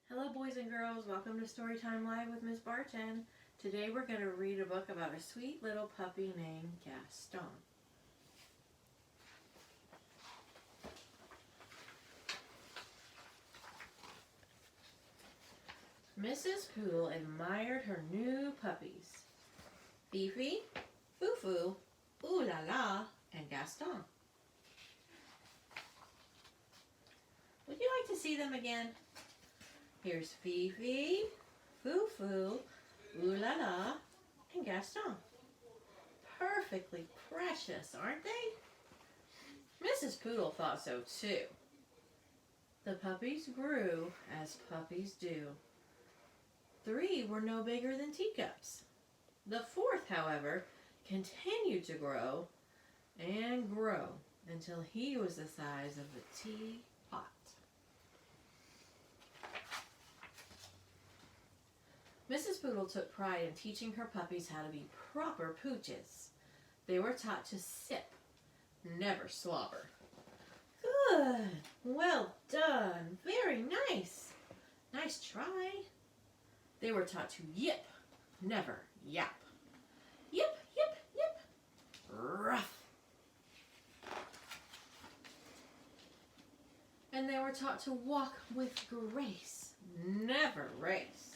Hello boys and girls, welcome to Storytime Live with Miss Barton. Today we're going to read a book about a sweet little puppy named Gaston. Mrs. Poodle admired her new puppies, Fifi, Foo-Foo, Ooh La La, and Gaston. Would you like to see them again? Here's Fifi, Foo-Foo, Ooh La La, and Gaston. Perfectly precious, aren't they? Mrs. Poodle thought so too. The puppies grew as puppies do. 3 were no bigger than teacups. The 4th, however, continued to grow and grow until he was the size of a teapot. Mrs. Poodle took pride in teaching her puppies how to be proper pooches. They were taught to sip, never slobber. Good, well done, very nice. Nice try. They were taught to yip, never yap. Yip, yip, yip. Ruff. And they were taught to walk with grace, never race.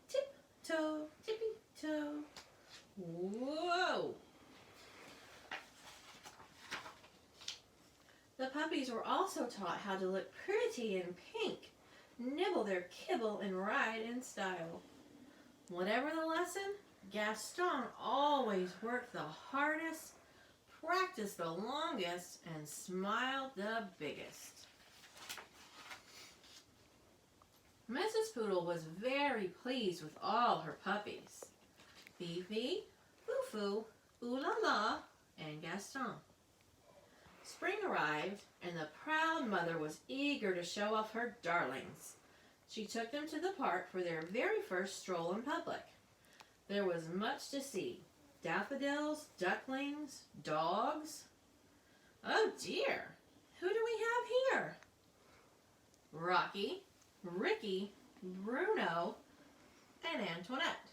Tip-toe, tippy-toe. Whoa! The puppies were also taught how to look pretty in pink, nibble their kibble, and ride in style. Whatever the lesson, Gaston always worked the hardest, practiced the longest, and smiled the biggest. Mrs. Poodle was very pleased with all her puppies, Fifi, Foo-Foo, Ooh La La, and Gaston. Spring arrived, and the proud mother was eager to show off her darlings. She took them to the park for their very first stroll in public. There was much to see. Daffodils, ducklings, dogs. Oh dear, who do we have here? Rocky, Ricky, Bruno, and Antoinette.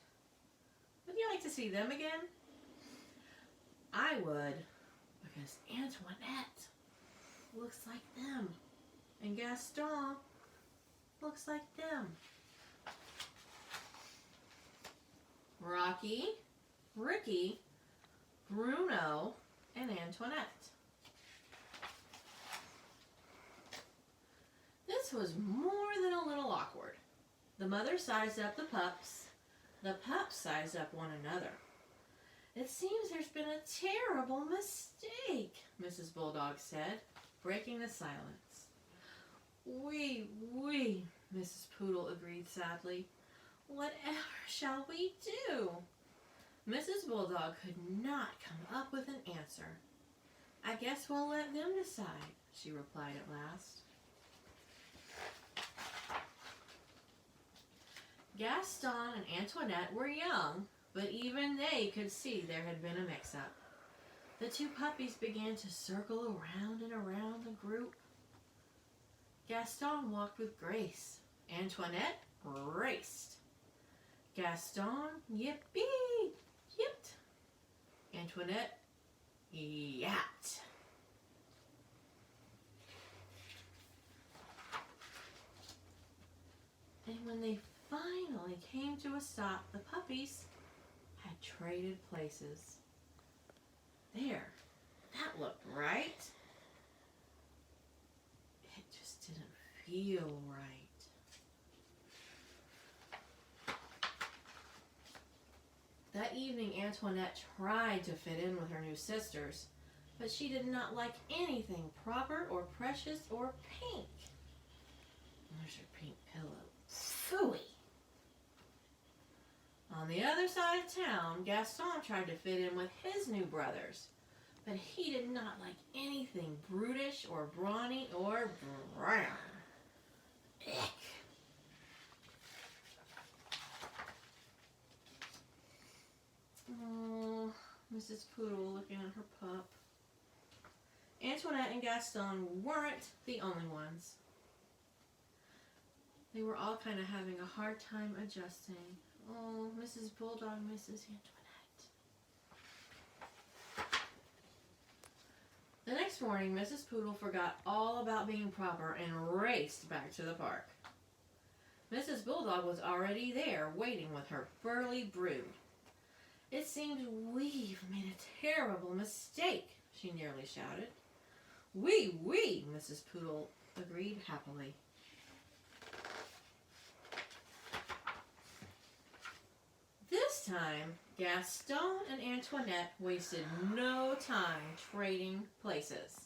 Would you like to see them again? I would, because Antoinette looks like them, and Gaston looks like them. Rocky, Ricky, Bruno, and Antoinette. This was more than a little awkward. The mother sized up the pups. The pups sized up one another. It seems there's been a terrible mistake, Mrs. Bulldog said, breaking the silence. Oui, Mrs. Poodle agreed sadly. Whatever shall we do? Mrs. Bulldog could not come up with an answer. I guess we'll let them decide, she replied at last. Gaston and Antoinette were young, but even they could see there had been a mix-up. The 2 puppies began to circle around and around the group. Gaston walked with grace. Antoinette raced. Gaston yippee, yipped. Antoinette yapped. And when they finally came to a stop, the puppies had traded places. There, that looked right. It just didn't feel right. That evening, Antoinette tried to fit in with her new sisters, but she did not like anything proper or precious or pink. There's your pink pillow. Phooey! On the other side of town, Gaston tried to fit in with his new brothers, but he did not like anything brutish or brawny or brown. Ick! Oh, Mrs. Poodle looking at her pup. Antoinette and Gaston weren't the only ones. They were all kind of having a hard time adjusting. Oh, Mrs. Bulldog misses Antoinette. The next morning, Mrs. Poodle forgot all about being proper and raced back to the park. Mrs. Bulldog was already there, waiting with her burly brood. It seems we've made a terrible mistake, she nearly shouted. Oui, Mrs. Poodle agreed happily. This time, Gaston and Antoinette wasted no time trading places.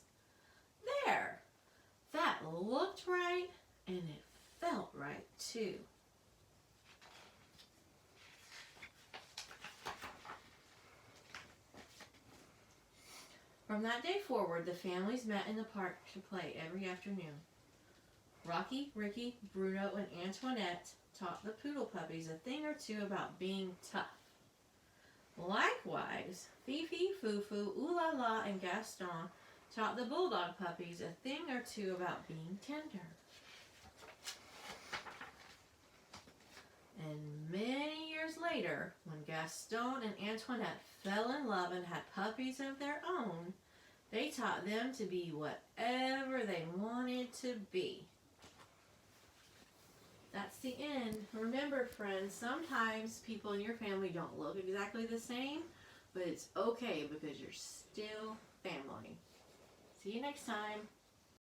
There! That looked right, and it felt right, too. From that day forward, the families met in the park to play every afternoon. Rocky, Ricky, Bruno, and Antoinette taught the poodle puppies a thing or two about being tough. Likewise, Fifi, Fufu, Ooh La La, and Gaston taught the bulldog puppies a thing or two about being tender. And many years later, when Gaston and Antoinette fell in love and had puppies of their own, they taught them to be whatever they wanted to be. That's the end. Remember, friends, sometimes people in your family don't look exactly the same, but it's okay because you're still family. See you next time.